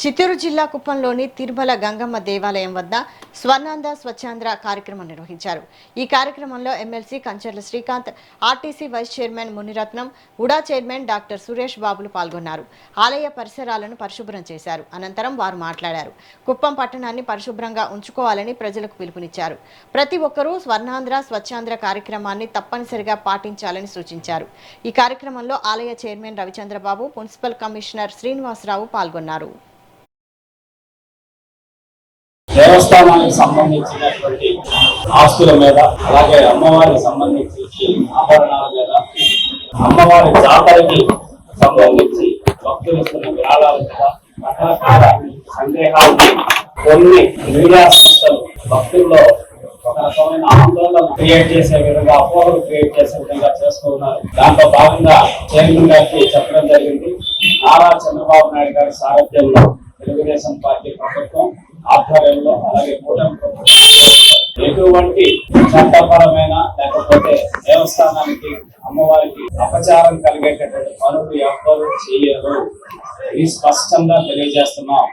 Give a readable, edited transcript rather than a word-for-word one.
చిత్తూరు జిల్లా కుప్పంలోని తిరుమల గంగమ్మ దేవాలయం వద్ద స్వర్ణాంధ్ర స్వచ్ఛాంధ్ర కార్యక్రమం నిర్వహించారు. ఈ కార్యక్రమంలో MLC Kancharla Srikanth, RTC vice chairman Muniratnam, UDA chairman doctor Suresh బాబులు పాల్గొన్నారు. ఆలయ పరిసరాలను పరిశుభ్రం చేశారు. అనంతరం వారు మాట్లాడారు. కుప్పం పట్టణాన్ని పరిశుభ్రంగా ఉంచుకోవాలని ప్రజలకు పిలుపునిచ్చారు. ప్రతి ఒక్కరూ స్వర్ణాంధ్ర స్వచ్ఛాంధ్ర కార్యక్రమాన్ని తప్పనిసరిగా పాటించాలని సూచించారు. ఈ కార్యక్రమంలో ఆలయ chairman Ravichandrababu, municipal commissioner Srinivasarao పాల్గొన్నారు. దేవస్థానానికి సంబంధించినటువంటి ఆస్తుల మీద, అలాగే అమ్మవారికి సంబంధించి ఆభరణాల మీద, అమ్మవారి జాతరకి సంబంధించి భక్తులు ఇస్తున్న విరాళాల మీద రకరకాల సందేహాలని కొన్ని మీడియా సంస్థలు భక్తుల్లో ఒక రకమైన ఆందోళన క్రియేట్ చేసే విధంగా, అపోహలు క్రియేట్ చేసే విధంగా చేస్తూ ఉన్నారు. దాంట్లో భాగంగా చైర్మన్ గారికి చెప్పడం జరిగింది. నారా చంద్రబాబు నాయుడు గారి సారథ్యంలో తెలుగుదేశం పార్టీ ప్రభుత్వం ఆధ్వర్యంలో, అలాగే కూటమి ప్రభుత్వం ఎటువంటి చట్టపరమైన లేకపోతే దేవస్థానానికి, అమ్మవారికి అపచారం కలిగేటటువంటి పనులు ఎవ్వరూ చేయరు. ఇది స్పష్టంగా తెలియజేస్తున్నాం.